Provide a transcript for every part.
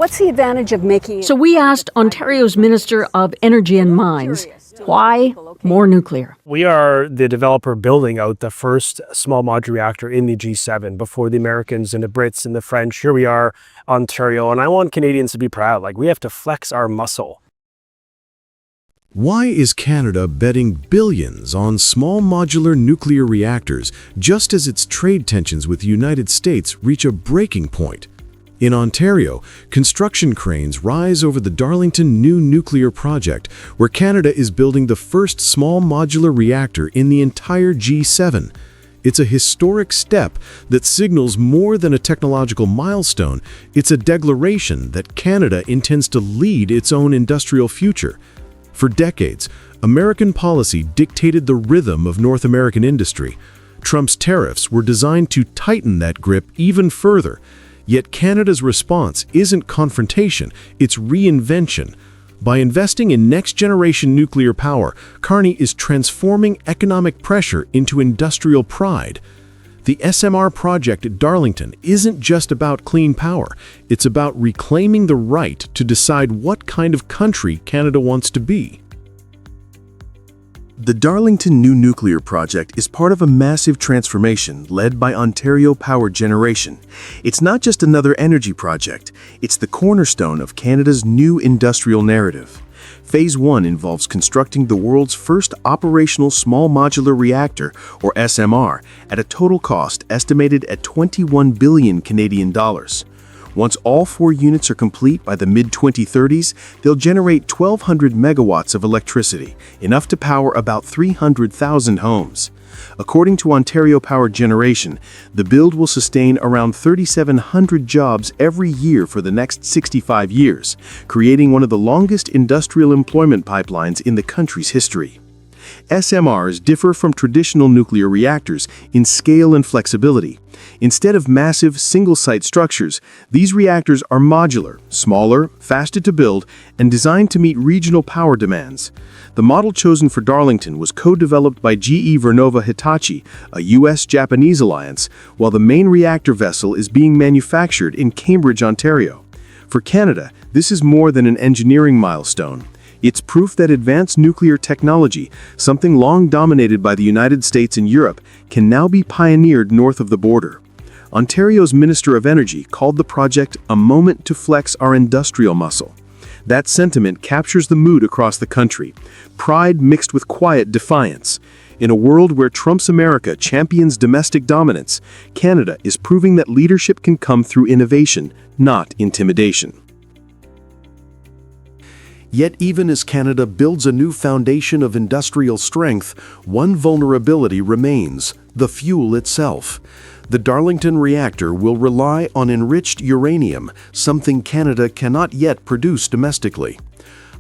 What's the advantage of making... So we asked Ontario's Minister of Energy and Mines, why more nuclear? We are the developer building out the first small modular reactor in the G7 before the Americans and the Brits and the French. Here we are, Ontario, and I want Canadians to be proud. Like, we have to flex our muscle. Why is Canada betting billions on small modular nuclear reactors just as its trade tensions with the United States reach a breaking point? In Ontario, construction cranes rise over the Darlington new nuclear project, where Canada is building the first small modular reactor in the entire G7. It's a historic step that signals more than a technological milestone. It's a declaration that Canada intends to lead its own industrial future. For decades, American policy dictated the rhythm of North American industry. Trump's tariffs were designed to tighten that grip even further. Yet Canada's response isn't confrontation, it's reinvention. By investing in next-generation nuclear power, Carney is transforming economic pressure into industrial pride. The SMR project at Darlington isn't just about clean power, it's about reclaiming the right to decide what kind of country Canada wants to be. The Darlington new nuclear project is part of a massive transformation led by Ontario Power Generation. It's not just another energy project, it's the cornerstone of Canada's new industrial narrative. Phase 1 involves constructing the world's first operational small modular reactor, or SMR, at a total cost estimated at 21 billion Canadian dollars. Once all 4 units are complete by the mid-2030s, they'll generate 1,200 megawatts of electricity, enough to power about 300,000 homes. According to Ontario Power Generation, the build will sustain around 3,700 jobs every year for the next 65 years, creating one of the longest industrial employment pipelines in the country's history. SMRs differ from traditional nuclear reactors in scale and flexibility. Instead of massive single-site structures, these reactors are modular, smaller, faster to build, and designed to meet regional power demands. The model chosen for Darlington was co-developed by GE Vernova Hitachi, a US-Japanese alliance, while the main reactor vessel is being manufactured in Cambridge, Ontario. For Canada, this is more than an engineering milestone. It's proof that advanced nuclear technology, something long dominated by the United States and Europe, can now be pioneered north of the border. Ontario's Minister of Energy called the project a moment to flex our industrial muscle. That sentiment captures the mood across the country, pride mixed with quiet defiance. In a world where Trump's America champions domestic dominance, Canada is proving that leadership can come through innovation, not intimidation. Yet even as Canada builds a new foundation of industrial strength, one vulnerability remains: the fuel itself. The Darlington reactor will rely on enriched uranium, something Canada cannot yet produce domestically.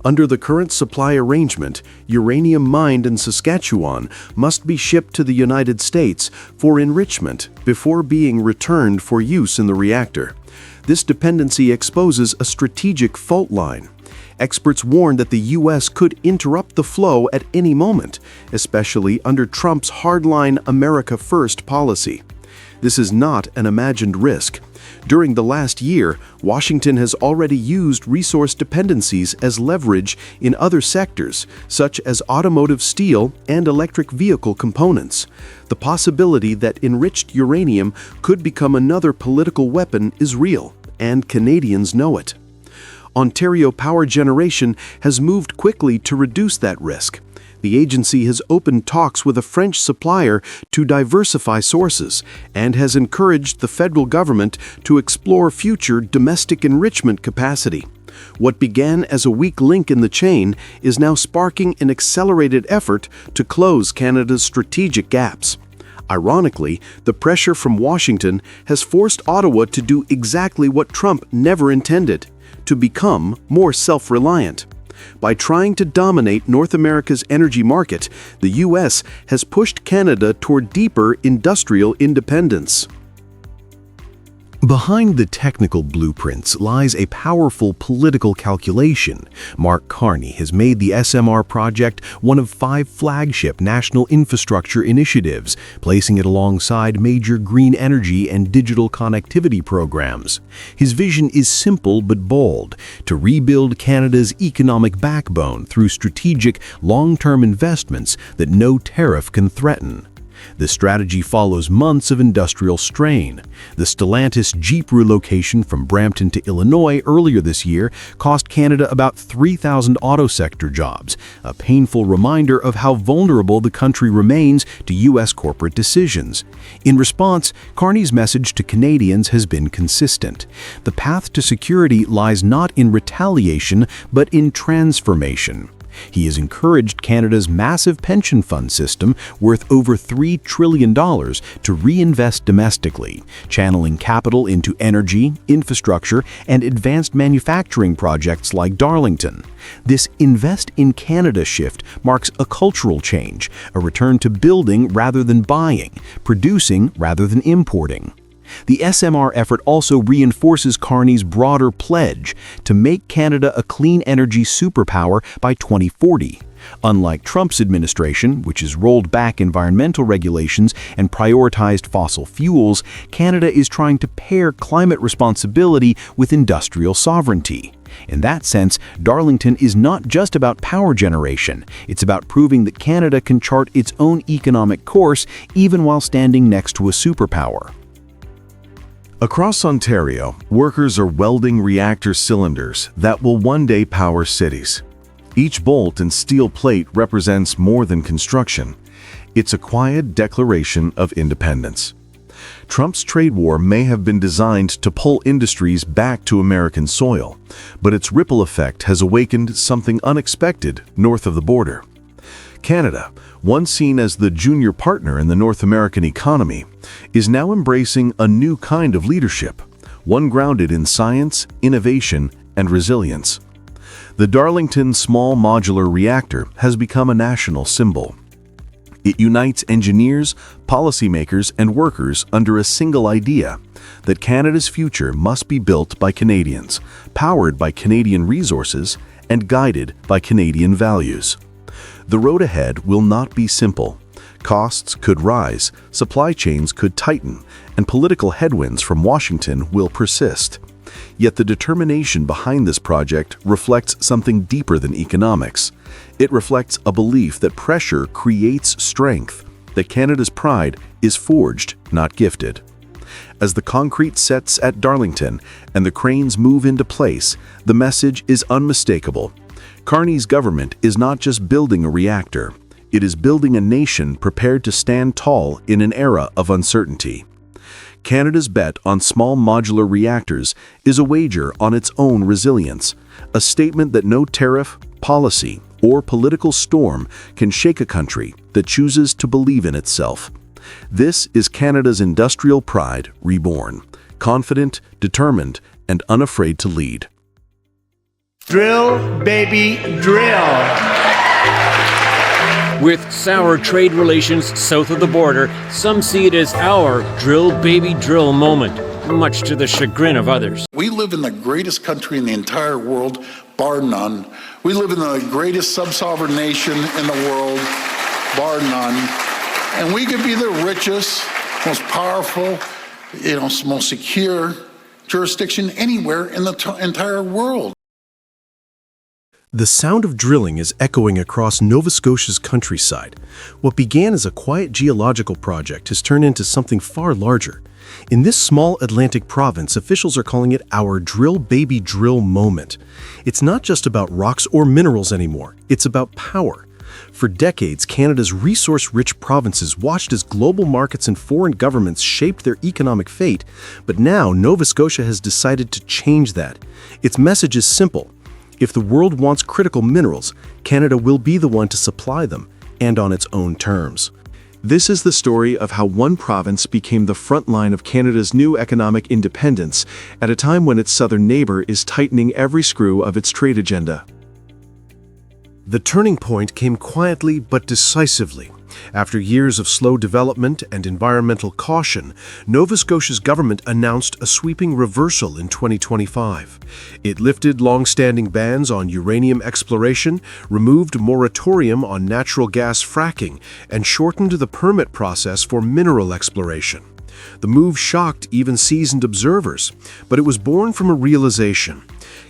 Under the current supply arrangement, uranium mined in Saskatchewan must be shipped to the United States for enrichment before being returned for use in the reactor. This dependency exposes a strategic fault line. Experts warn that the U.S. could interrupt the flow at any moment, especially under Trump's hardline America First policy. This is not an imagined risk. During the last year, Washington has already used resource dependencies as leverage in other sectors, such as automotive steel and electric vehicle components. The possibility that enriched uranium could become another political weapon is real, and Canadians know it. Ontario Power Generation has moved quickly to reduce that risk. The agency has opened talks with a French supplier to diversify sources and has encouraged the federal government to explore future domestic enrichment capacity. What began as a weak link in the chain is now sparking an accelerated effort to close Canada's strategic gaps. Ironically, the pressure from Washington has forced Ottawa to do exactly what Trump never intended: to become more self-reliant. By trying to dominate North America's energy market, the U.S. has pushed Canada toward deeper industrial independence. Behind the technical blueprints lies a powerful political calculation. Mark Carney has made the SMR project one of 5 flagship national infrastructure initiatives, placing it alongside major green energy and digital connectivity programs. His vision is simple but bold: to rebuild Canada's economic backbone through strategic, long-term investments that no tariff can threaten. The strategy follows months of industrial strain. The Stellantis Jeep relocation from Brampton to Illinois earlier this year cost Canada about 3,000 auto sector jobs, a painful reminder of how vulnerable the country remains to U.S. corporate decisions. In response, Carney's message to Canadians has been consistent. The path to security lies not in retaliation, but in transformation. He has encouraged Canada's massive pension fund system, worth over $3 trillion, to reinvest domestically, channeling capital into energy, infrastructure, and advanced manufacturing projects like Darlington. This Invest in Canada shift marks a cultural change, a return to building rather than buying, producing rather than importing. The SMR effort also reinforces Carney's broader pledge to make Canada a clean energy superpower by 2040. Unlike Trump's administration, which has rolled back environmental regulations and prioritized fossil fuels, Canada is trying to pair climate responsibility with industrial sovereignty. In that sense, Darlington is not just about power generation. It's about proving that Canada can chart its own economic course even while standing next to a superpower. Across Ontario, workers are welding reactor cylinders that will one day power cities. Each bolt and steel plate represents more than construction. It's a quiet declaration of independence. Trump's trade war may have been designed to pull industries back to American soil, but its ripple effect has awakened something unexpected north of the border. Canada, once seen as the junior partner in the North American economy, is now embracing a new kind of leadership, one grounded in science, innovation, and resilience. The Darlington small modular reactor has become a national symbol. It unites engineers, policymakers, and workers under a single idea: that Canada's future must be built by Canadians, powered by Canadian resources, and guided by Canadian values. The road ahead will not be simple. Costs could rise, supply chains could tighten, and political headwinds from Washington will persist. Yet the determination behind this project reflects something deeper than economics. It reflects a belief that pressure creates strength, that Canada's pride is forged, not gifted. As the concrete sets at Darlington and the cranes move into place, the message is unmistakable. Carney's government is not just building a reactor, it is building a nation prepared to stand tall in an era of uncertainty. Canada's bet on small modular reactors is a wager on its own resilience, a statement that no tariff, policy, or political storm can shake a country that chooses to believe in itself. This is Canada's industrial pride reborn, confident, determined, and unafraid to lead. Drill, baby, drill. With sour trade relations south of the border, some see it as our drill, baby, drill moment, much to the chagrin of others. We live in the greatest country in the entire world, bar none. We live in the greatest sub-sovereign nation in the world, bar none. And we could be the richest, most powerful, most secure jurisdiction anywhere in the entire world. The sound of drilling is echoing across Nova Scotia's countryside. What began as a quiet geological project has turned into something far larger. In this small Atlantic province, officials are calling it our drill baby drill moment. It's not just about rocks or minerals anymore, it's about power. For decades, Canada's resource-rich provinces watched as global markets and foreign governments shaped their economic fate, but now Nova Scotia has decided to change that. Its message is simple: if the world wants critical minerals, Canada will be the one to supply them, and on its own terms. This is the story of how one province became the front line of Canada's new economic independence at a time when its southern neighbor is tightening every screw of its trade agenda. The turning point came quietly but decisively. After years of slow development and environmental caution, Nova Scotia's government announced a sweeping reversal in 2025. It lifted long-standing bans on uranium exploration, removed moratorium on natural gas fracking, and shortened the permit process for mineral exploration. The move shocked even seasoned observers, but it was born from a realization.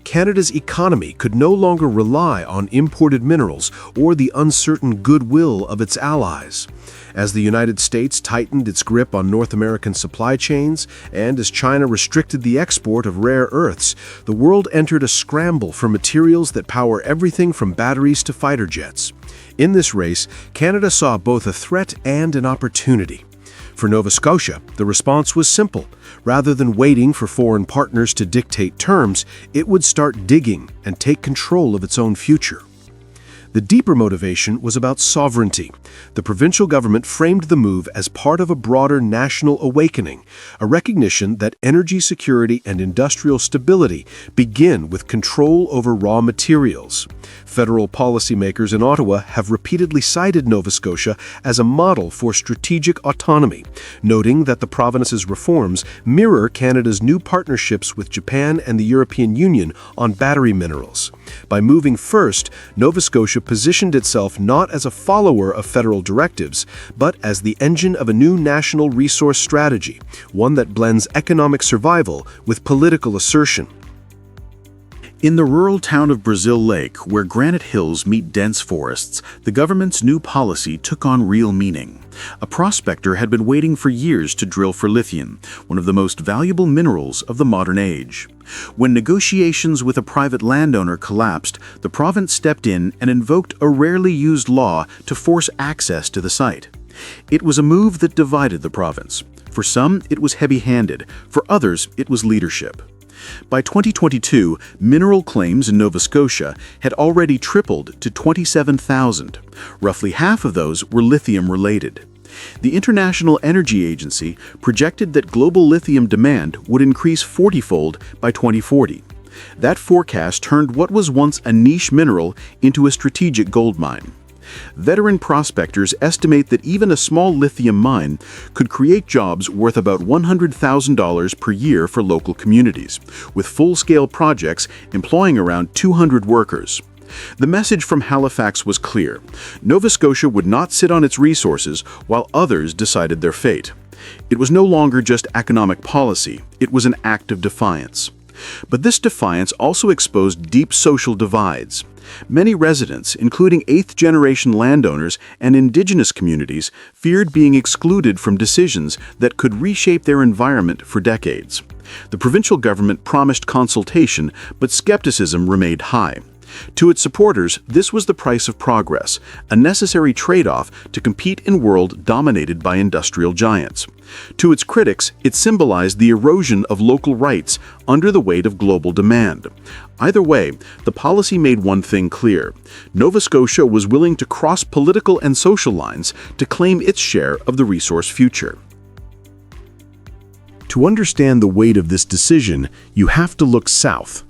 Canada's economy could no longer rely on imported minerals or the uncertain goodwill of its allies. As the United States tightened its grip on North American supply chains, and as China restricted the export of rare earths, the world entered a scramble for materials that power everything from batteries to fighter jets. In this race, Canada saw both a threat and an opportunity. For Nova Scotia, the response was simple. Rather than waiting for foreign partners to dictate terms, it would start digging and take control of its own future. The deeper motivation was about sovereignty. The provincial government framed the move as part of a broader national awakening, a recognition that energy security and industrial stability begin with control over raw materials. Federal policymakers in Ottawa have repeatedly cited Nova Scotia as a model for strategic autonomy, noting that the province's reforms mirror Canada's new partnerships with Japan and the European Union on battery minerals. By moving first, Nova Scotia positioned itself not as a follower of federal directives, but as the engine of a new national resource strategy, one that blends economic survival with political assertion. In the rural town of Brazil Lake, where granite hills meet dense forests, the government's new policy took on real meaning. A prospector had been waiting for years to drill for lithium, one of the most valuable minerals of the modern age. When negotiations with a private landowner collapsed, the province stepped in and invoked a rarely used law to force access to the site. It was a move that divided the province. For some, it was heavy-handed. For others, it was leadership. By 2022, mineral claims in Nova Scotia had already tripled to 27,000. Roughly half of those were lithium-related. The International Energy Agency projected that global lithium demand would increase 40-fold by 2040. That forecast turned what was once a niche mineral into a strategic gold mine. Veteran prospectors estimate that even a small lithium mine could create jobs worth about $100,000 per year for local communities, with full-scale projects employing around 200 workers. The message from Halifax was clear. Nova Scotia would not sit on its resources while others decided their fate. It was no longer just economic policy, it was an act of defiance. But this defiance also exposed deep social divides. Many residents, including eighth-generation landowners and Indigenous communities, feared being excluded from decisions that could reshape their environment for decades. The provincial government promised consultation, but skepticism remained high. To its supporters, this was the price of progress, a necessary trade-off to compete in a world dominated by industrial giants. To its critics, it symbolized the erosion of local rights under the weight of global demand. Either way, the policy made one thing clear. Nova Scotia was willing to cross political and social lines to claim its share of the resource future. To understand the weight of this decision, you have to look south.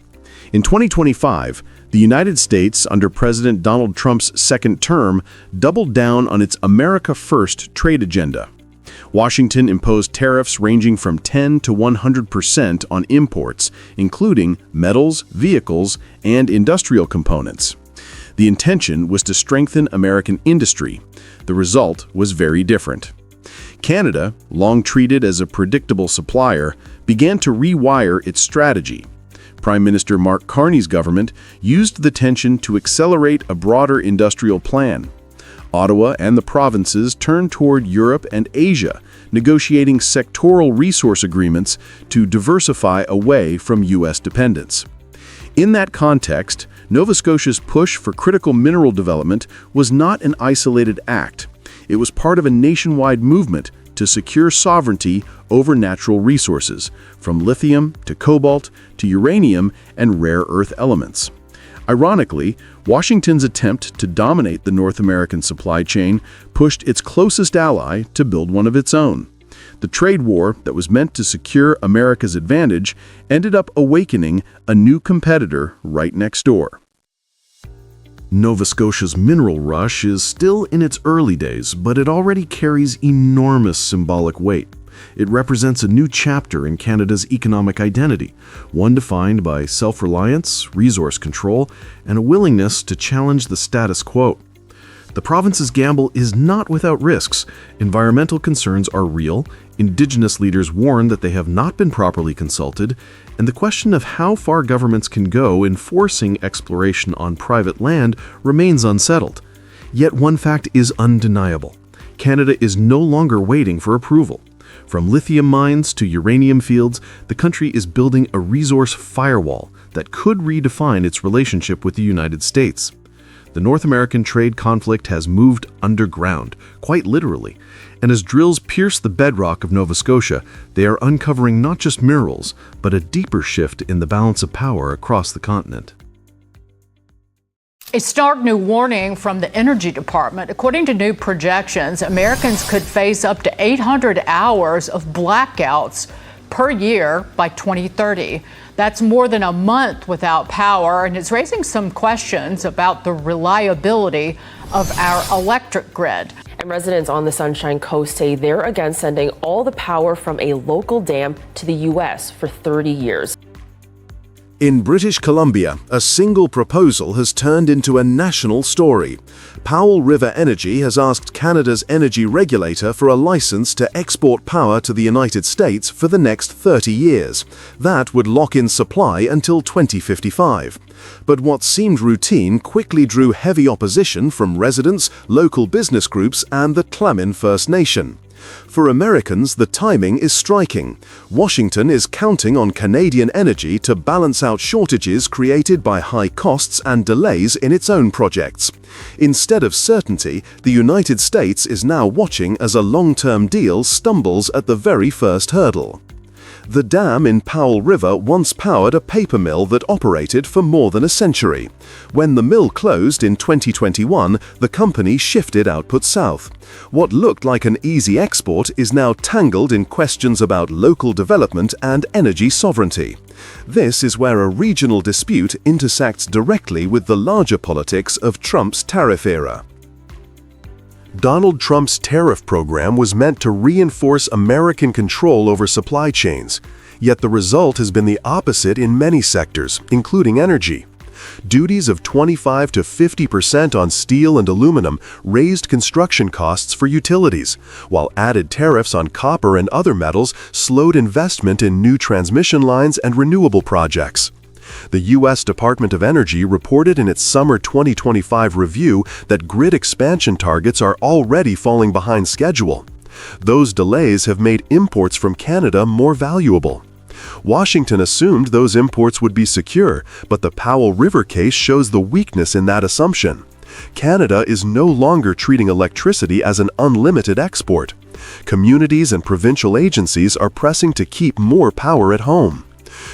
In 2025, the United States, under President Donald Trump's second term, doubled down on its America First trade agenda. Washington imposed tariffs ranging from 10 to 100% on imports, including metals, vehicles, and industrial components. The intention was to strengthen American industry. The result was very different. Canada, long treated as a predictable supplier, began to rewire its strategy. Prime Minister Mark Carney's government used the tension to accelerate a broader industrial plan. Ottawa and the provinces turned toward Europe and Asia, negotiating sectoral resource agreements to diversify away from U.S. dependence. In that context, Nova Scotia's push for critical mineral development was not an isolated act. It was part of a nationwide movement to secure sovereignty over natural resources, from lithium to cobalt to uranium and rare earth elements. Ironically, Washington's attempt to dominate the North American supply chain pushed its closest ally to build one of its own. The trade war that was meant to secure America's advantage ended up awakening a new competitor right next door. Nova Scotia's mineral rush is still in its early days, but it already carries enormous symbolic weight. It represents a new chapter in Canada's economic identity, one defined by self-reliance, resource control, and a willingness to challenge the status quo. The province's gamble is not without risks. Environmental concerns are real, Indigenous leaders warn that they have not been properly consulted, and the question of how far governments can go in forcing exploration on private land remains unsettled. Yet one fact is undeniable. Canada is no longer waiting for approval. From lithium mines to uranium fields, the country is building a resource firewall that could redefine its relationship with the United States. The North American trade conflict has moved underground, quite literally, and as drills pierce the bedrock of Nova Scotia, they are uncovering not just minerals, but a deeper shift in the balance of power across the continent. A stark new warning from the Energy Department. According to new projections, Americans could face up to 800 hours of blackouts per year by 2030. That's more than a month without power, and it's raising some questions about the reliability of our electric grid. And residents on the Sunshine Coast say they're again sending all the power from a local dam to the U.S. for 30 years. In British Columbia, a single proposal has turned into a national story. Powell River Energy has asked Canada's energy regulator for a license to export power to the United States for the next 30 years. That would lock in supply until 2055. But what seemed routine quickly drew heavy opposition from residents, local business groups, and the Tla'amin First Nation. For Americans, the timing is striking. Washington is counting on Canadian energy to balance out shortages created by high costs and delays in its own projects. Instead of certainty, the United States is now watching as a long-term deal stumbles at the very first hurdle. The dam in Powell River once powered a paper mill that operated for more than a century. When the mill closed in 2021, the company shifted output south. What looked like an easy export is now tangled in questions about local development and energy sovereignty. This is where a regional dispute intersects directly with the larger politics of Trump's tariff era. Donald Trump's tariff program was meant to reinforce American control over supply chains, yet the result has been the opposite in many sectors, including energy. Duties of 25% to 50% on steel and aluminum raised construction costs for utilities, while added tariffs on copper and other metals slowed investment in new transmission lines and renewable projects. The U.S. Department of Energy reported in its summer 2025 review that grid expansion targets are already falling behind schedule. Those delays have made imports from Canada more valuable. Washington assumed those imports would be secure, but the Powell River case shows the weakness in that assumption. Canada is no longer treating electricity as an unlimited export. Communities and provincial agencies are pressing to keep more power at home.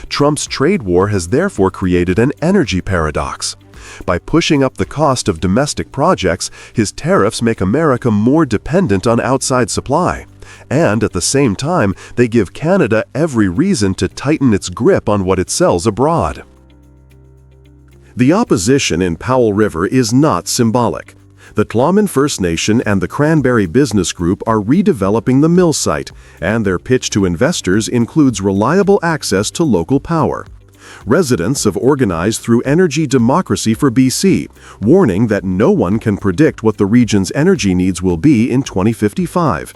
Trump's trade war has therefore created an energy paradox. By pushing up the cost of domestic projects, his tariffs make America more dependent on outside supply. And at the same time, they give Canada every reason to tighten its grip on what it sells abroad. The opposition in Powell River is not symbolic. The Tla'amin First Nation and the Cranberry Business Group are redeveloping the mill site, and their pitch to investors includes reliable access to local power. Residents have organized through Energy Democracy for BC, warning that no one can predict what the region's energy needs will be in 2055.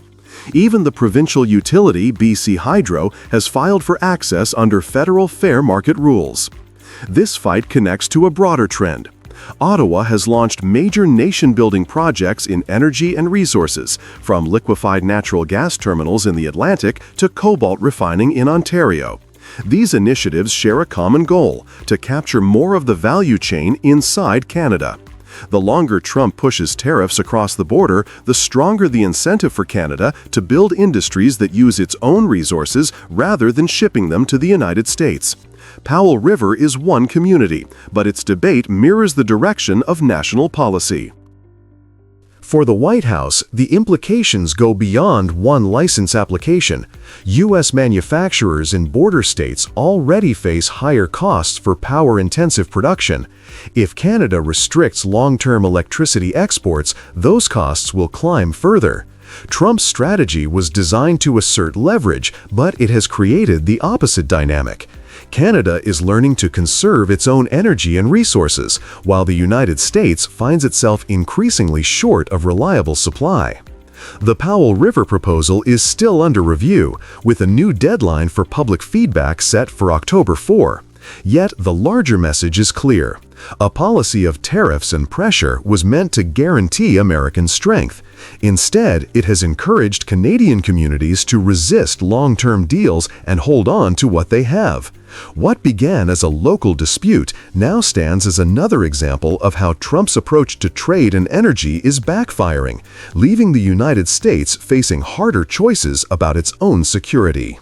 Even the provincial utility, BC Hydro, has filed for access under federal fair market rules. This fight connects to a broader trend. Ottawa has launched major nation-building projects in energy and resources, from liquefied natural gas terminals in the Atlantic to cobalt refining in Ontario. These initiatives share a common goal: to capture more of the value chain inside Canada. The longer Trump pushes tariffs across the border, the stronger the incentive for Canada to build industries that use its own resources rather than shipping them to the United States. Powell River is one community, but its debate mirrors the direction of national policy. For the White House, the implications go beyond one license application. U.S. manufacturers in border states already face higher costs for power-intensive production. If Canada restricts long-term electricity exports, those costs will climb further. Trump's strategy was designed to assert leverage, but it has created the opposite dynamic. Canada is learning to conserve its own energy and resources, while the United States finds itself increasingly short of reliable supply. The Powell River proposal is still under review, with a new deadline for public feedback set for October 4. Yet the larger message is clear. A policy of tariffs and pressure was meant to guarantee American strength. Instead, it has encouraged Canadian communities to resist long-term deals and hold on to what they have. What began as a local dispute now stands as another example of how Trump's approach to trade and energy is backfiring, leaving the United States facing harder choices about its own security.